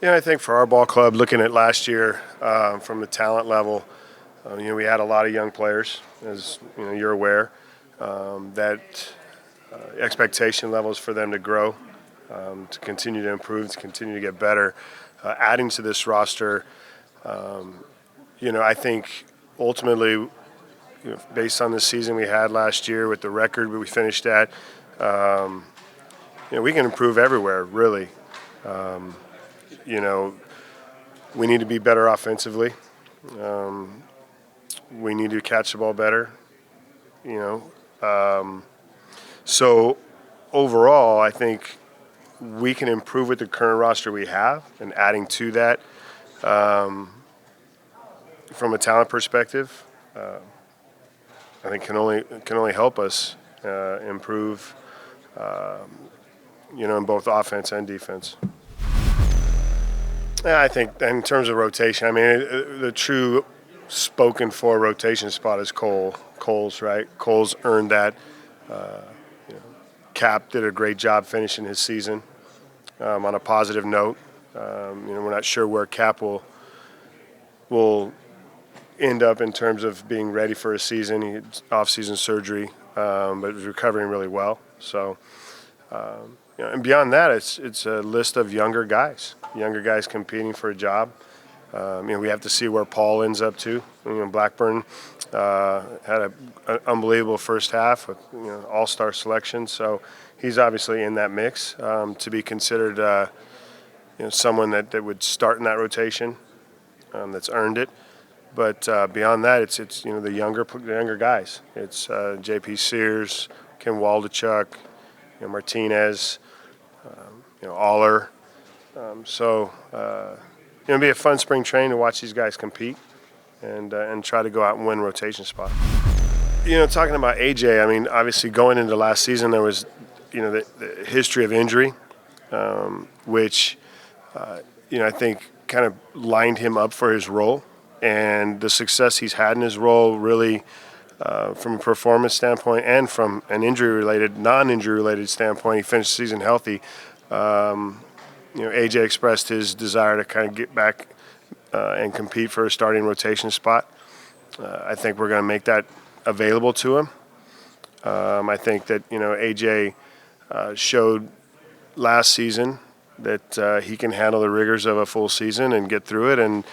Yeah, I think for our ball club, looking at last year from the talent level, we had a lot of young players, as you're aware, that expectation levels for them to grow, to continue to improve, to continue to get better. Adding to this roster, I think ultimately, based on the season we had last year with the record we finished at, we can improve everywhere, really. We need to be better offensively. We need to catch the ball better. So overall, I think we can improve with the current roster we have, and adding to that from a talent perspective, I think can only help us improve, in both offense and defense. Yeah, I think in terms of rotation, the true spoken for rotation spot is Cole's, right? Cole's earned that. Cap did a great job finishing his season on a positive note. We're not sure where Cap will end up in terms of being ready for a season. He had off-season surgery, but was recovering really well. So, and beyond that, it's a list of younger guys competing for a job. We have to see where Paul ends up too. Blackburn had an unbelievable first half with all-star selection, so he's obviously in that mix to be considered someone that would start in that rotation, that's earned it. But beyond that, it's the younger guys. It's J.P. Sears, Kim Waldachuk, Martinez, Aller. It'll be a fun spring training to watch these guys compete and try to go out and win rotation spot. Talking about AJ, obviously going into last season there was, the history of injury, which, I think kind of lined him up for his role. And the success he's had in his role really, from a performance standpoint and from an non-injury-related standpoint, he finished the season healthy. AJ expressed his desire to kind of get back and compete for a starting rotation spot. I think we're going to make that available to him. I think that, AJ showed last season that he can handle the rigors of a full season and get through it, and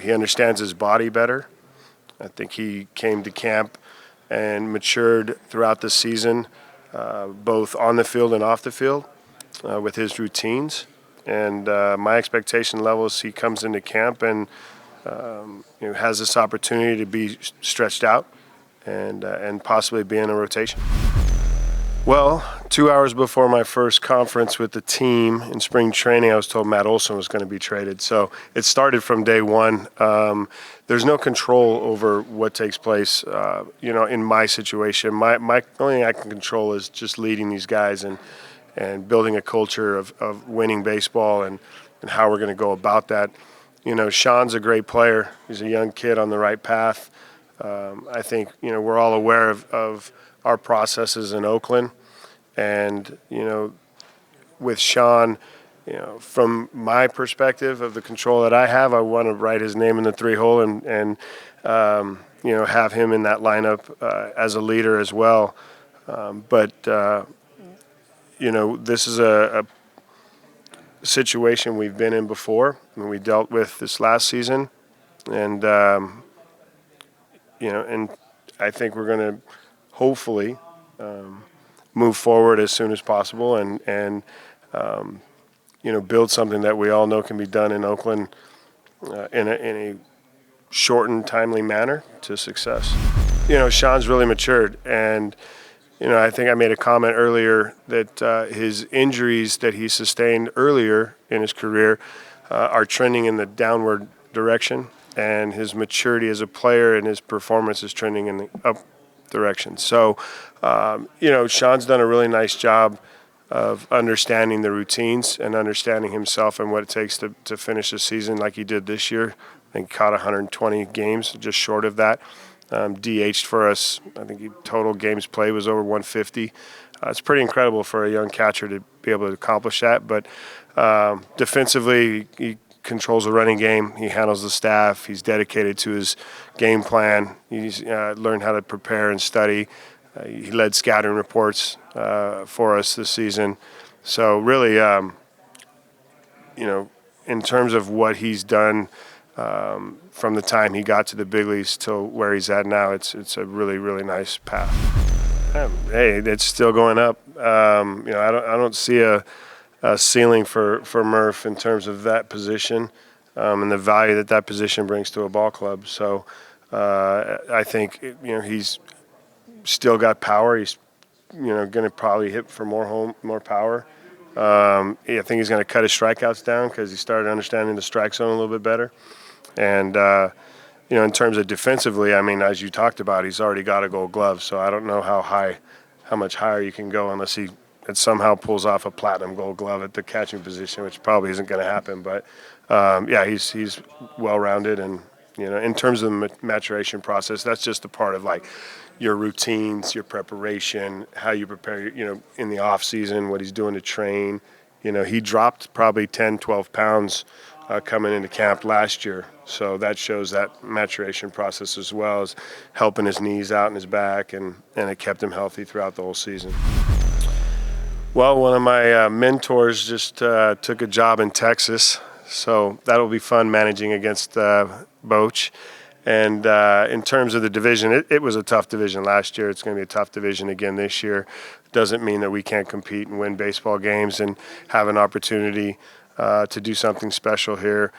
he understands his body better. I think he came to camp and matured throughout the season, both on the field and off the field, with his routines. And my expectation level is he comes into camp and has this opportunity to be stretched out and possibly be in a rotation. Well, 2 hours before my first conference with the team in spring training, I was told Matt Olson was going to be traded. So it started from day one. There's no control over what takes place, in my situation. My only thing I can control is just leading these guys and building a culture of winning baseball and how we're going to go about that. Sean's a great player. He's a young kid on the right path. I think, we're all aware of our processes in Oakland. And, with Sean, from my perspective of the control that I have, I want to write his name in the 3-hole and have him in that lineup as a leader as well. But this is a situation we've been in before, and we dealt with this last season. And, and I think we're going to hopefully move forward as soon as possible and build something that we all know can be done in Oakland in a shortened, timely manner to success. Sean's really matured, and I think I made a comment earlier that his injuries that he sustained earlier in his career are trending in the downward direction, and his maturity as a player and his performance is trending in the up direction. So, Sean's done a really nice job of understanding the routines and understanding himself and what it takes to finish the season like he did this year. I think he caught 120 games, just short of that. DH'd for us. I think total games played was over 150. It's pretty incredible for a young catcher to be able to accomplish that. But defensively, he controls the running game. He handles the staff. He's dedicated to his game plan. He's learned how to prepare and study. He led scouting reports for us this season. So really, in terms of what he's done from the time he got to the big leagues till where he's at now, it's a really, really nice path. Hey, it's still going up. I don't see a ceiling for Murph in terms of that position and the value that position brings to a ball club. So I think he's still got power. He's going to probably hit for more power. I think he's going to cut his strikeouts down because he started understanding the strike zone a little bit better. And in terms of defensively, I mean, as you talked about, he's already got a Gold Glove. So I don't know how much higher you can go unless he somehow pulls off a platinum Gold Glove at the catching position, which probably isn't going to happen. But he's well-rounded, and in terms of the maturation process, that's just a part of like your routines, your preparation, how you prepare, in the off season, what he's doing to train. He dropped probably 10, 12 pounds coming into camp last year. So that shows that maturation process as well as helping his knees out and his back, and it kept him healthy throughout the whole season. Well, one of my mentors just took a job in Texas, so that'll be fun managing against Boch. And in terms of the division, it was a tough division last year. It's going to be a tough division again this year. Doesn't mean that we can't compete and win baseball games and have an opportunity to do something special here.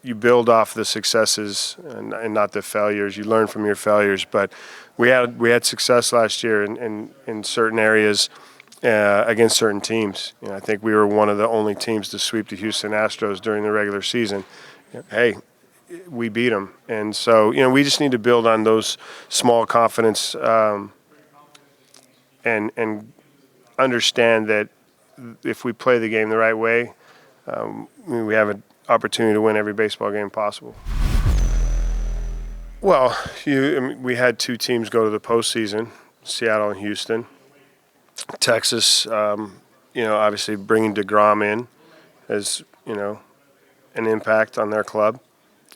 You build off the successes and not the failures. You learn from your failures. But we had success last year in certain areas against certain teams. I think we were one of the only teams to sweep the Houston Astros during the regular season. Hey, we beat them. And so, we just need to build on those small confidence and understand that if we play the game the right way, we have an opportunity to win every baseball game possible. Well, we had two teams go to the postseason, Seattle and Houston. Texas, obviously bringing DeGrom in has, an impact on their club.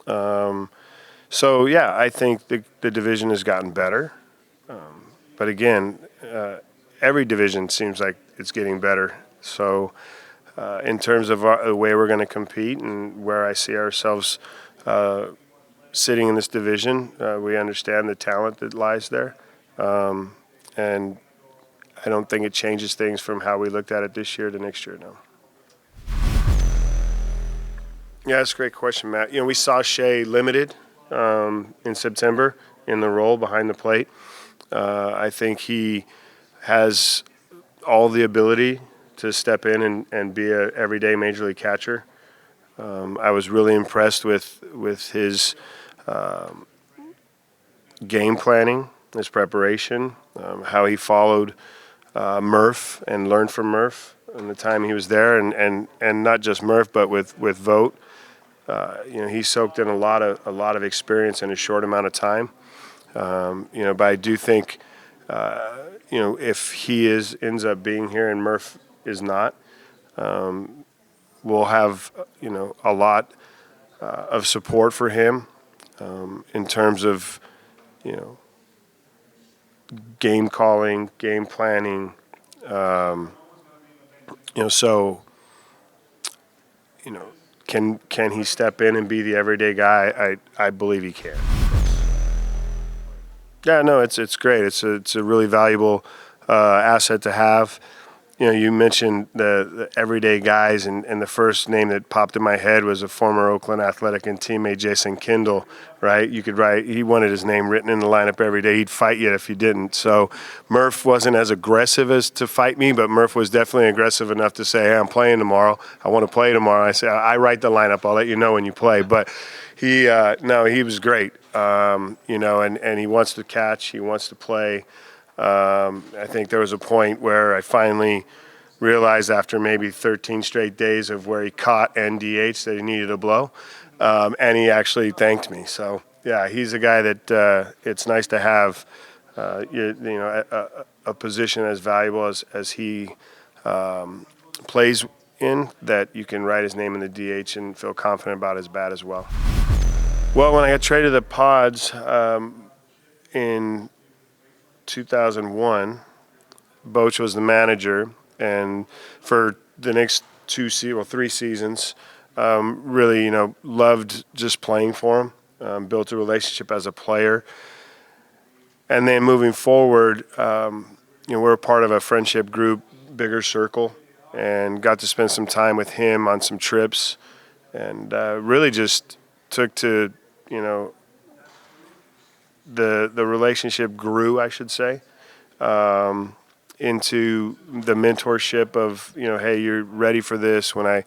I think the division has gotten better. But again, every division seems like it's getting better. So in terms of the way we're going to compete and where I see ourselves sitting in this division, we understand the talent that lies there. And I don't think it changes things from how we looked at it this year to next year, no. Yeah, that's a great question, Matt. We saw Shea limited in September in the role behind the plate. I think he has all the ability to step in and be an everyday major league catcher. I was really impressed with his game planning, his preparation, how he followed Murph and learned from Murph in the time he was there, and not just Murph, but with Vogt. He soaked in a lot of experience in a short amount of time. But I do think, if he ends up being here and Murph is not, we'll have, a lot of support for him in terms of, game calling, game planning. Can he step in and be the everyday guy? I believe he can. Yeah, no, it's great. It's a really valuable asset to have. You mentioned the everyday guys, and the first name that popped in my head was a former Oakland Athletic and teammate, Jason Kindle, right? He wanted his name written in the lineup every day. He'd fight you if you didn't. So Murph wasn't as aggressive as to fight me, but Murph was definitely aggressive enough to say, hey, I'm playing tomorrow. I want to play tomorrow. I said, I write the lineup. I'll let you know when you play. But he was great, and he wants to catch. He wants to play. I think there was a point where I finally realized after maybe 13 straight days of where he caught and DH that he needed a blow, and he actually thanked me. So, yeah, he's a guy that it's nice to have, a position as valuable as he plays in that you can write his name in the DH and feel confident about his bat as well. Well, when I got traded to the Pods in 2001, Boch was the manager, and for the next 3 seasons, really, loved just playing for him, built a relationship as a player. And then moving forward, we're a part of a friendship group, bigger circle, and got to spend some time with him on some trips, and really just took to, the relationship grew, I should say, into the mentorship of, hey, you're ready for this. When I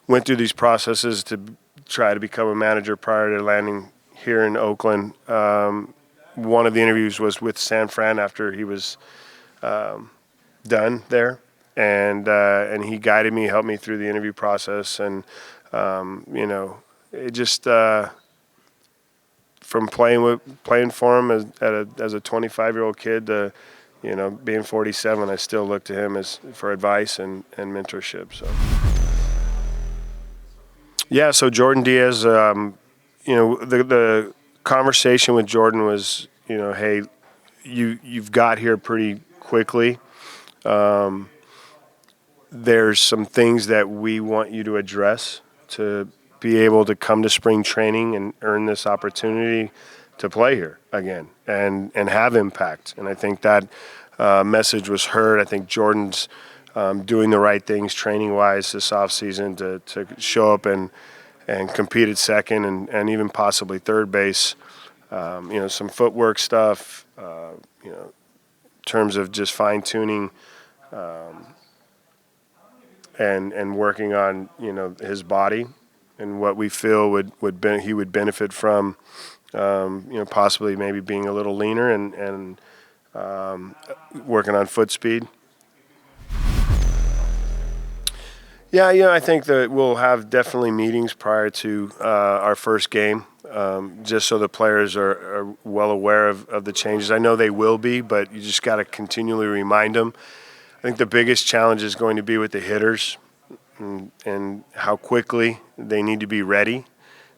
went through these processes to try to become a manager prior to landing here in Oakland, one of the interviews was with San Fran after he was done there, and he guided me, helped me through the interview process, and it just from playing for him as a 25-year-old kid to being 47, I still look to him for advice and mentorship. So yeah, so Jordan Diaz, the conversation with Jordan was, hey, you've got here pretty quickly. There's some things that we want you to address to be able to come to spring training and earn this opportunity to play here again and have impact. And I think that message was heard. I think Jordan's doing the right things training-wise this offseason to show up and compete at second and even possibly third base. Some footwork stuff, in terms of just fine-tuning and working on, his body and what we feel he would benefit from, possibly maybe being a little leaner and working on foot speed. Yeah, I think that we'll have definitely meetings prior to our first game, just so the players are well aware of the changes. I know they will be, but you just got to continually remind them. I think the biggest challenge is going to be with the hitters and how quickly they need to be ready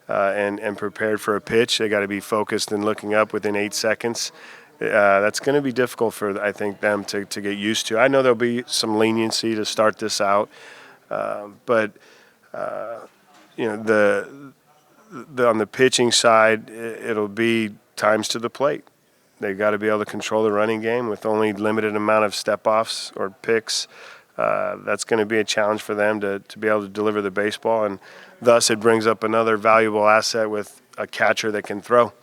and prepared for a pitch. They got to be focused and looking up within 8 seconds. That's going to be difficult for, I think, them to get used to. I know there'll be some leniency to start this out. But on the pitching side, it'll be times to the plate. They've got to be able to control the running game with only limited amount of step-offs or picks. That's going to be a challenge for them to be able to deliver the baseball, and thus it brings up another valuable asset with a catcher that can throw.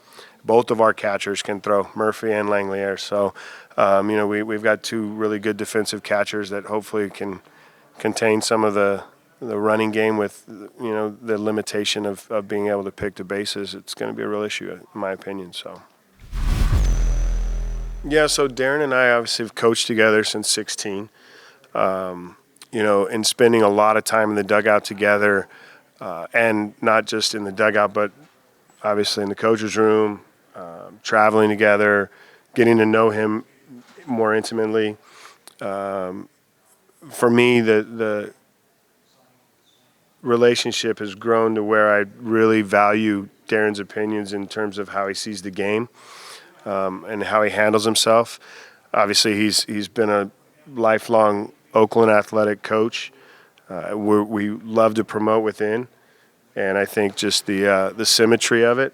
Both of our catchers can throw, Murphy and Langeliers. So, we've got 2 really good defensive catchers that hopefully can contain some of the running game with, the limitation of being able to pick the bases. It's going to be a real issue, in my opinion. So, yeah, so Darren and I obviously have coached together since 16, and spending a lot of time in the dugout together, and not just in the dugout, but obviously in the coach's room, traveling together, getting to know him more intimately. For me, the relationship has grown to where I really value Darren's opinions in terms of how he sees the game, and how he handles himself. Obviously, he's been a lifelong Oakland athletic coach. We love to promote within, and I think just the symmetry of it,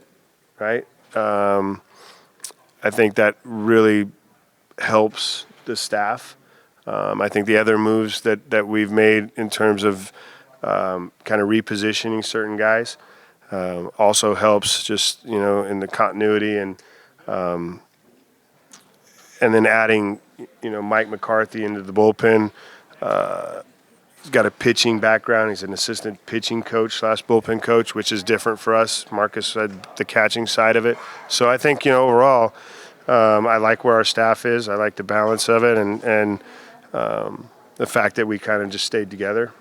right? I think that really helps the staff. I think the other moves that we've made in terms of kind of repositioning certain guys also helps just, in the continuity and then adding, Mike McCarthy into the bullpen. He's got a pitching background. He's an assistant pitching coach / bullpen coach, which is different for us. Marcus had the catching side of it. So I think, overall, I like where our staff is. I like the balance of it and the fact that we kind of just stayed together.